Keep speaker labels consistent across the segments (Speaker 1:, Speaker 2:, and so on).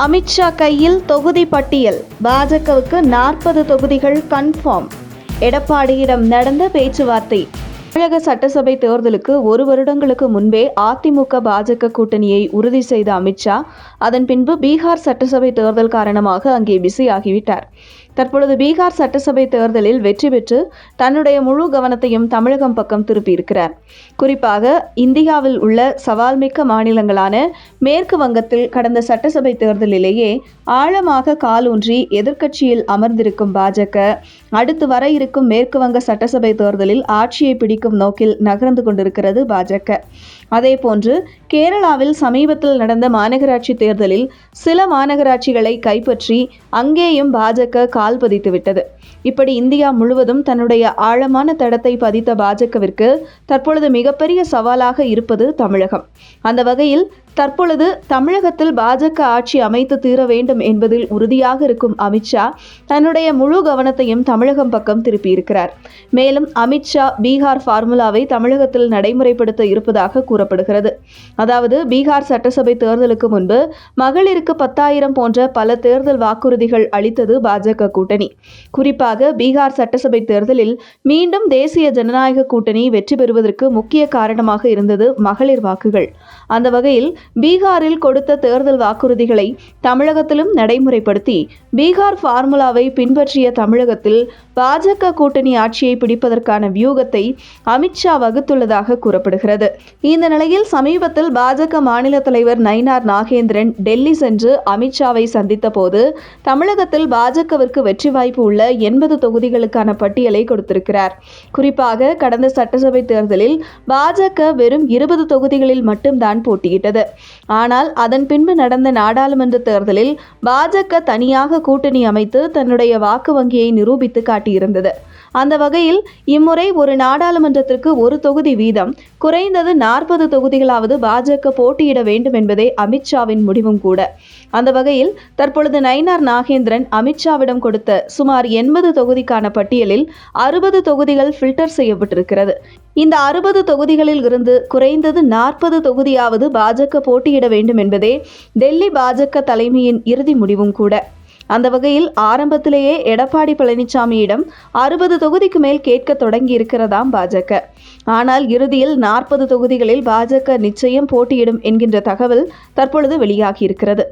Speaker 1: அமித்ஷா கையில் தொகுதி பட்டியல். பாஜகவுக்கு 40 தொகுதிகள் கன்ஃபார்ம். எடப்பாடியிடம் நடந்த பேச்சுவார்த்தை. தமிழக சட்டசபை தேர்தலுக்கு 1 வருடங்களுக்கு முன்பே அதிமுக பாஜக கூட்டணியை உறுதி செய்த அமித்ஷா அதன் பின்பு பீகார் சட்டசபை தேர்தல் காரணமாக அங்கே பிஸியாகிவிட்டார். தற்பொழுது பீகார் சட்டசபை தேர்தலில் வெற்றி பெற்று தன்னுடைய முழு கவனத்தையும் தமிழகம் பக்கம் திருப்பியிருக்கிறார். குறிப்பாக இந்தியாவில் உள்ள சவால்மிக்க மாநிலங்களான மேற்கு வங்கத்தில் கடந்த சட்டசபை தேர்தலிலேயே ஆழமாக காலூன்றி எதிர்க்கட்சியில் அமர்ந்திருக்கும் பாஜக அடுத்து வர இருக்கும் மேற்கு வங்க சட்டசபை தேர்தலில் ஆட்சியை பிடிக்கும் நோக்கில் நகர்ந்து கொண்டிருக்கிறது பாஜக. அதேபோன்று கேரளாவில் சமீபத்தில் நடந்த மாநகராட்சி தேர்தலில் சில மாநகராட்சிகளை கைப்பற்றி அங்கேயும் பாஜக கால் பதித்துவிட்டது. இப்படி இந்தியா முழுவதும் தன்னுடைய ஆழமான தடத்தை பதித்த பாஜகவிற்கு தற்பொழுது மிகப்பெரிய சவாலாக இருப்பது தமிழகம். அந்த வகையில் தற்பொழுது தமிழகத்தில் பாஜக ஆட்சி அமைத்து தீர வேண்டும் என்பதில் உறுதியாக இருக்கும் அமித்ஷா தன்னுடைய முழு கவனத்தையும் தமிழகம் பக்கம் திருப்பியிருக்கிறார். மேலும் அமித்ஷா பீகார் ஃபார்முலாவை தமிழகத்தில் நடைமுறைப்படுத்த இருப்பதாக கூறப்படுகிறது. அதாவது பீகார் சட்டசபை தேர்தலுக்கு முன்பு மகளிருக்கு 10,000 போன்ற பல தேர்தல் வாக்குறுதிகள் அளித்தது பாஜக கூட்டணி. குறிப்பாக பீகார் சட்டசபை தேர்தலில் மீண்டும் தேசிய ஜனநாயக கூட்டணி வெற்றி பெறுவதற்கு முக்கிய காரணமாக இருந்தது மகளிர் வாக்குகள். அந்த வகையில் பீகாரில் கொடுத்த தேர்தல் வாக்குறுதிகளை தமிழகத்திலும் நடைமுறைப்படுத்தி பீகார் ஃபார்முலாவை பின்பற்றிய தமிழகத்தில் பாஜக கூட்டணி ஆட்சியை பிடிப்பதற்கான வியூகத்தை அமித்ஷா வகுத்துள்ளதாக கூறப்படுகிறது. இந்த நிலையில் சமீபத்தில் பாஜக மாநில தலைவர் நயினார் நாகேந்திரன் டெல்லி சென்று அமித்ஷாவை சந்தித்த போது தமிழகத்தில் பாஜகவிற்கு வெற்றி வாய்ப்பு உள்ள 80 தொகுதிகளுக்கான பட்டியலை கொடுத்திருக்கிறார். குறிப்பாக கடந்த சட்டசபை தேர்தலில் பாஜக வெறும் 20 தொகுதிகளில் மட்டும்தான் போட்டியிட்டது. ஆனால் அதன் பின்பு நடந்த நாடாளுமன்ற தேர்தலில் பாஜக தனியாக கூட்டணி அமைத்து தன்னுடைய வாக்கு வங்கியை நிரூபித்து காட்டியிருந்தது. அந்த வகையில் இம்முறை ஒரு நாடாளுமன்றத்திற்கு 1 தொகுதி வீதம் குறைந்தது 40 தொகுதிகளாவது பாஜக போட்டியிட வேண்டும் என்பதே அமித்ஷாவின் முடிவும் கூட. அந்த வகையில் தற்பொழுது நயினார் நாகேந்திரன் அமித்ஷாவிடம் கொடுத்த சுமார் 80 தொகுதிக்கான பட்டியலில் 60 தொகுதிகள் ஃபில்டர் செய்யப்பட்டிருக்கிறது. இந்த 60 தொகுதிகளில் இருந்து குறைந்தது 40 தொகுதியாவது பாஜக போட்டியிட வேண்டும் என்பதே டெல்லி பாஜக தலைமையின் இறுதி முடிவும் கூட. அந்த வகையில் ஆரம்பத்திலேயே எடப்பாடி பழனிசாமியிடம் 60 தொகுதிக்கு மேல் கேட்க தொடங்கி இருக்கிறதாம் பாஜக. ஆனால் இறுதியில் 40 தொகுதிகளில் பாஜக நிச்சயம் போட்டியிடும் என்கின்ற தகவல் தற்பொழுது வெளியாகி இருக்கிறது.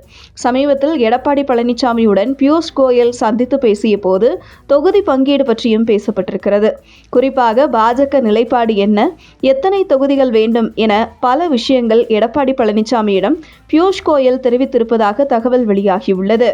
Speaker 1: சமீபத்தில் எடப்பாடி பழனிசாமியுடன் பியூஷ் கோயல் சந்தித்து பேசிய போது தொகுதி பங்கீடு பற்றியும் பேசப்பட்டிருக்கிறது. குறிப்பாக பாஜக நிலைப்பாடு என்ன, எத்தனை தொகுதிகள் வேண்டும் என பல விஷயங்கள் எடப்பாடி பழனிசாமியிடம் பியூஷ் கோயல் தெரிவித்திருப்பதாக தகவல் வெளியாகியுள்ளது.